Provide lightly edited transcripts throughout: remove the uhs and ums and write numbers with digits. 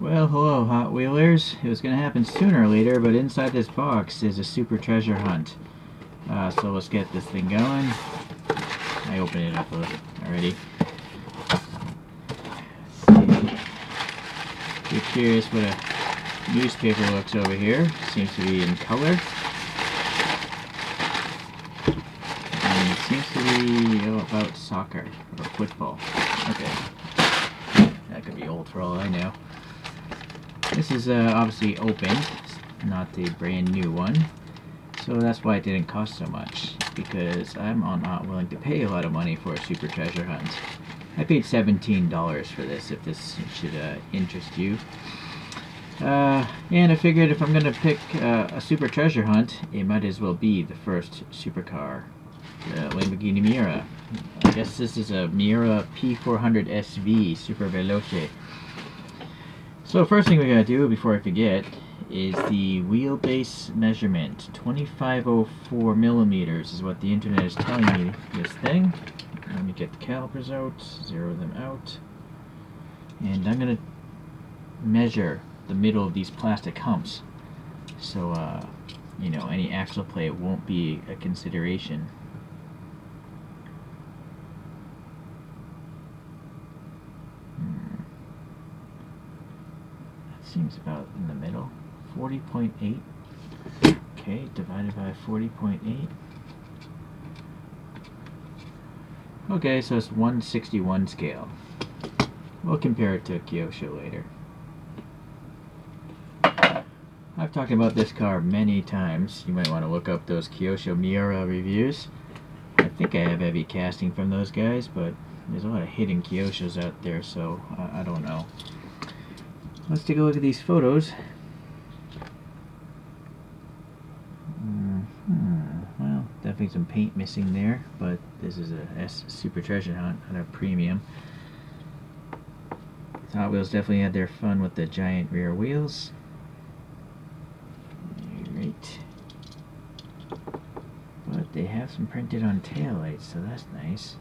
Well, hello, Hot Wheelers. It was going to happen sooner or later, but inside this box is a super treasure hunt. So let's get this thing going. I opened it up already. If you're curious what a newspaper looks over here, seems to be in color. And it seems to be about soccer or football. Okay. That could be old for all I know. This is obviously opened, not the brand new one. So that's why it didn't cost so much, because I'm not willing to pay a lot of money for a super treasure hunt. I paid $17 for this, if this should interest you. And I figured if I'm going to pick a super treasure hunt, it might as well be the first supercar, the Lamborghini Miura. I guess this is a Miura P400SV Super Veloce. So first thing we're going to do before I forget is the wheelbase measurement. 2504 millimeters is what the internet is telling me this thing. Let me get the calipers out, zero them out, and I'm going to measure the middle of these plastic humps so you know, any axle play won't be a consideration. That seems about in the middle. 40.8. Okay, divided by 40.8. Okay, so it's 161 scale. We'll compare it to a Kyosho later. I've talked about this car many times. You might want to look up those Kyosho Miura reviews. I think I have heavy casting from those guys, but there's a lot of hidden Kyoshos out there, so I don't know. Let's take a look at these photos. Well, definitely some paint missing there, but this is a super treasure hunt, not a premium. Hot Wheels definitely had their fun with the giant rear wheels. Right. But they have some printed on taillights, so that's nice.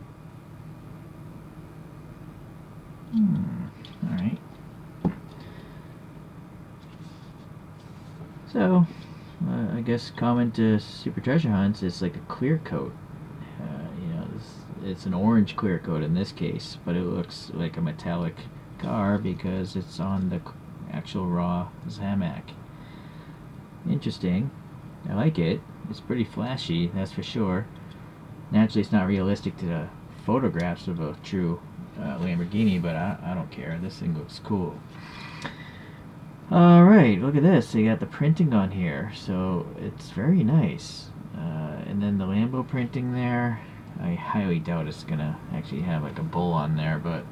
Alright. So, I guess common to super treasure hunts is like a clear coat. You know, it's an orange clear coat in this case, but it looks like a metallic car because it's on the actual raw Zamac. Interesting. I like it. It's pretty flashy, that's for sure. Naturally, it's not realistic to the photographs of a true Lamborghini, but I don't care. This thing looks cool. Alright, look at this. They got the printing on here, so it's very nice. And then the Lambo printing there, I highly doubt it's gonna actually have like a bull on there, but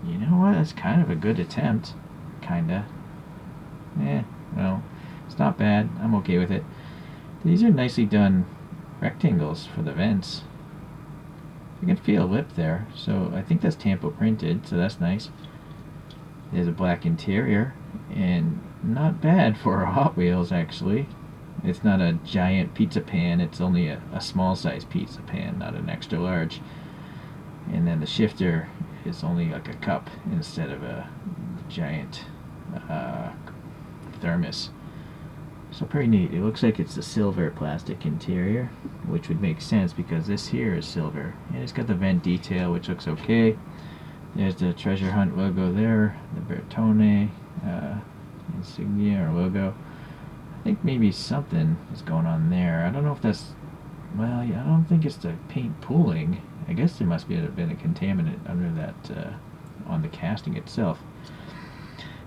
you know what? It's kind of a good attempt. Kinda. Well, it's not bad. I'm okay with it. These are nicely done rectangles for the vents. You can feel a lip there, so I think that's tampo printed, so that's nice. There's a black interior, and not bad for a Hot Wheels, actually. It's not a giant pizza pan, it's only a small size pizza pan, not an extra large. And then the shifter is only like a cup instead of a giant thermos. So pretty neat. It looks like it's a silver plastic interior, which would make sense because this here is silver. And it's got the vent detail, which looks okay. There's the Treasure Hunt logo there, the Bertone insignia or logo. I think maybe something is going on there. I don't know if that's, well, yeah, I don't think it's the paint pooling. I guess there must be been a contaminant under that on the casting itself.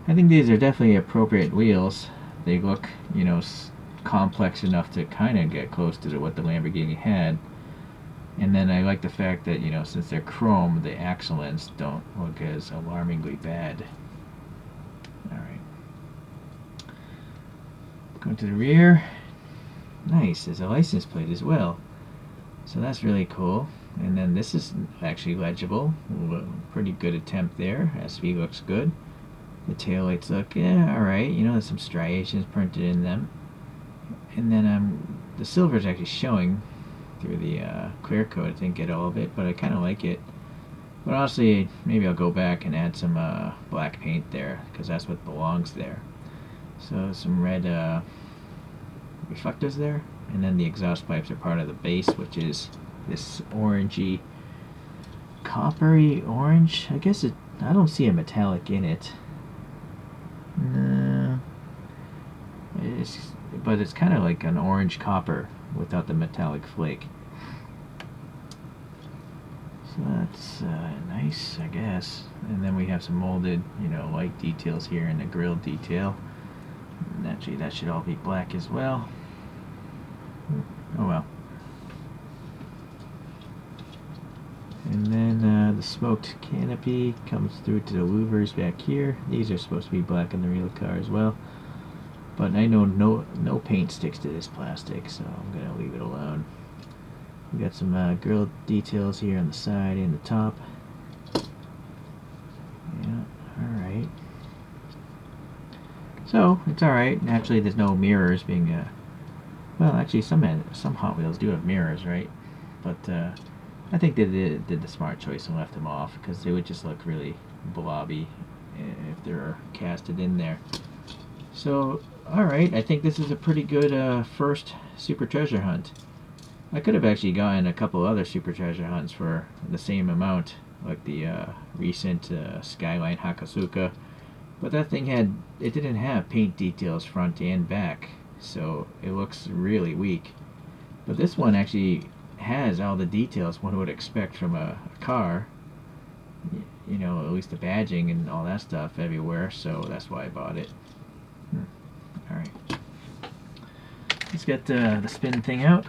I think these are definitely appropriate wheels. They look, you know, complex enough to kind of get close to what the Lamborghini had. And then I like the fact that, you know, since they're chrome, the axle ends don't look as alarmingly bad. Alright. Going to the rear. Nice, there's a license plate as well. So that's really cool. And then this is actually legible. Pretty good attempt there. SV looks good. The taillights look, yeah, alright. You know, there's some striations printed in them. And then the silver is actually showing through the clear coat. I didn't get all of it, but I kind of like it. But honestly, maybe I'll go back and add some black paint there, because that's what belongs there. So some red reflectors there, and then the exhaust pipes are part of the base, which is this orangey, coppery orange. I guess I don't see a metallic in it. No, but it's kind of like an orange copper without the metallic flake. So that's nice, I guess. And then we have some molded, light details here in the grille detail. And actually, that should all be black as well. Oh well. And then the smoked canopy comes through to the louvers back here. These are supposed to be black in the real car as well. But I know no paint sticks to this plastic, so I'm going to leave it alone. We got some grille details here on the side and the top. Yeah, alright. So, it's alright. Naturally, there's no mirrors being... well, actually, some Hot Wheels do have mirrors, right? But I think they did the smart choice and left them off, because they would just look really blobby if they were casted in there. So, alright, I think this is a pretty good first Super Treasure Hunt. I could have actually gotten a couple other Super Treasure Hunts for the same amount, like the recent Skyline Hakosuka, but that thing it didn't have paint details front and back, so it looks really weak. But this one actually has all the details one would expect from a car, at least the badging and all that stuff everywhere, so that's why I bought it. Alright, let's get the spin thing out.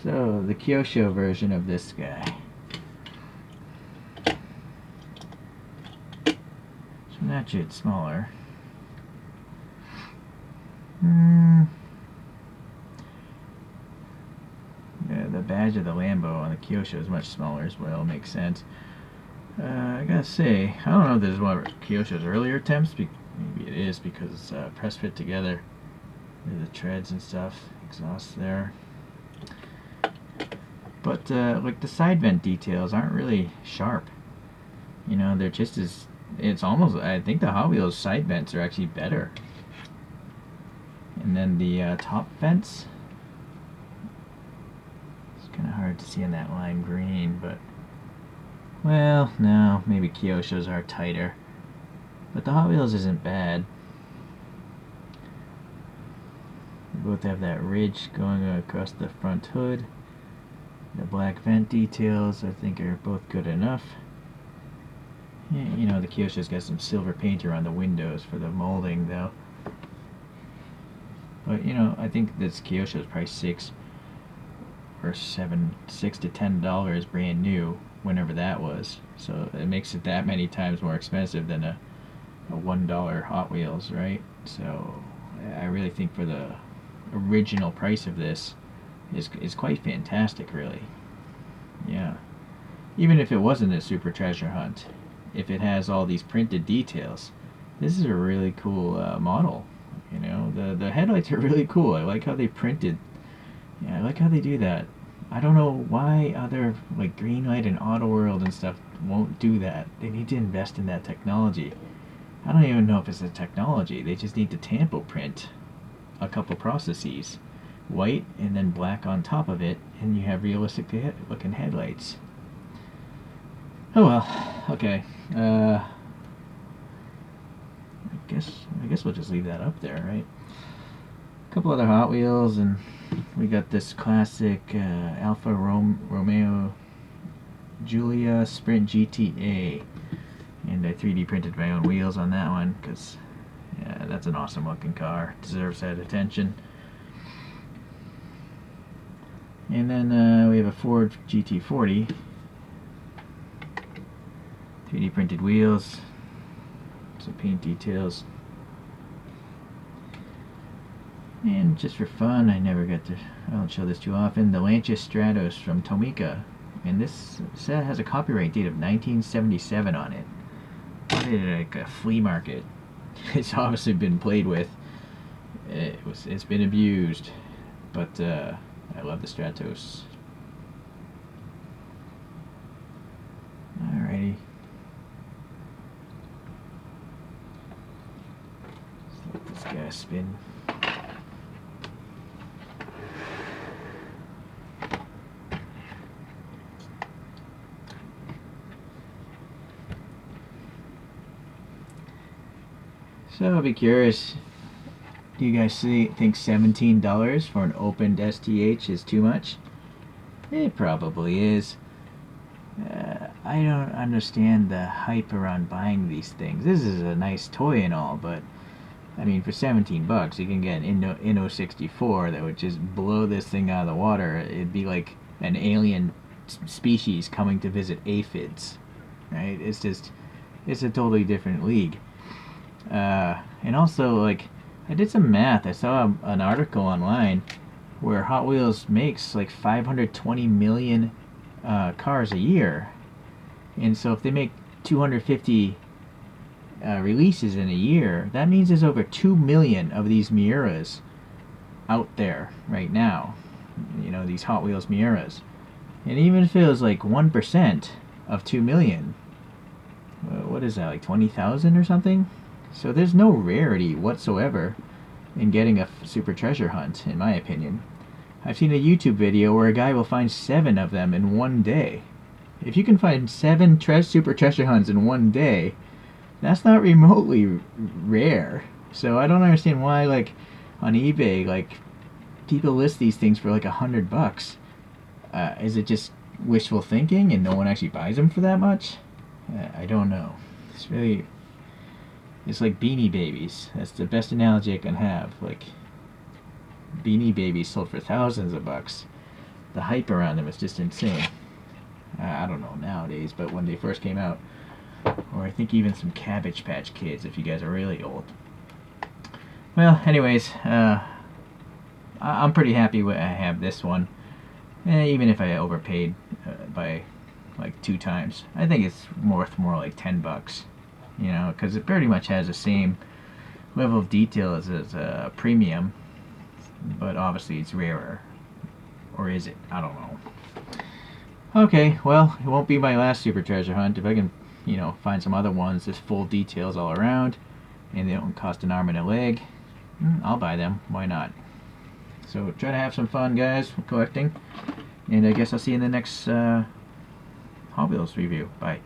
So, the Kyosho version of this guy. So naturally it's smaller. Yeah, the badge of the Lambo on the Kyosho is much smaller as well, makes sense. I gotta say, I don't know if this is one of Kyosho's earlier attempts, maybe it is because it's press fit together. There's the treads and stuff, exhaust there. But like the side vent details aren't really sharp. They're just it's almost, I think the Hot Wheels side vents are actually better. And then the top vents, it's kind of hard to see in that lime green, but well, no, maybe Kyosho's are tighter. But the Hot Wheels isn't bad. They both have that ridge going across the front hood. The black vent details, I think, are both good enough. Yeah, the Kyosho's got some silver paint around the windows for the molding, though. But, I think this Kyosho is probably $6 to $10 brand new, whenever that was. So it makes it that many times more expensive than a $1 Hot Wheels, right? So I really think for the original price of this, is quite fantastic, really. Yeah. Even if it wasn't a Super Treasure Hunt, if it has all these printed details, this is a really cool model. The headlights are really cool. I like how they printed. Yeah, I like how they do that. I don't know why other, like Greenlight and Auto World and stuff, won't do that. They need to invest in that technology. I don't even know if it's a technology. They just need to tampo print a couple processes. White and then black on top of it, and you have realistic looking headlights. Oh well, okay. I guess we'll just leave that up there, right? A couple other Hot Wheels, and we got this classic Alfa Romeo Giulia Sprint GTA, and I 3D printed my own wheels on that one because, yeah, that's an awesome looking car. Deserves that attention. And then we have a Ford GT40, 3D printed wheels, some paint details. And just for fun, I don't show this too often, the Lancia Stratos from Tomica. And this set has a copyright date of 1977 on it. Bought it at like a flea market. It's obviously been played with. It's been abused, but I love the Stratos. Alrighty. Let's let this guy spin. So I'll be curious, do you guys think $17 for an opened STH is too much? It probably is. I don't understand the hype around buying these things. This is a nice toy and all, but I mean, for 17 bucks, you can get an Inno 64 that would just blow this thing out of the water. It'd be like an alien species coming to visit aphids, right? It's a totally different league. And also, like, I did some math. I saw an article online where Hot Wheels makes like 520 million cars a year. And so if they make 250 releases in a year, that means there's over 2 million of these Miuras out there right now. You know, these Hot Wheels Miuras. And even if it was like 1% of 2 million, what is that, like 20,000 or something? So there's no rarity whatsoever in getting a super treasure hunt, in my opinion. I've seen a YouTube video where a guy will find 7 of them in one day. If you can find 7 super treasure hunts in one day, that's not remotely rare. So I don't understand why, like, on eBay, like, people list these things for like $100. Is it just wishful thinking and no one actually buys them for that much? I don't know. It's like Beanie Babies. That's the best analogy I can have. Like, Beanie Babies sold for thousands of bucks. The hype around them is just insane. I don't know nowadays, but when they first came out, or I think even some Cabbage Patch Kids, if you guys are really old. Well, anyways, I'm pretty happy I have this one. Even if I overpaid by like 2 times. I think it's worth more like 10 bucks. You know, because it pretty much has the same level of detail as a premium, but obviously it's rarer. Or is it? I don't know. Okay, well, it won't be my last super treasure hunt. If I can, you know, find some other ones, there's full details all around, and they don't cost an arm and a leg, I'll buy them. Why not? So try to have some fun, guys, collecting, and I guess I'll see you in the next Hot Wheels review. Bye.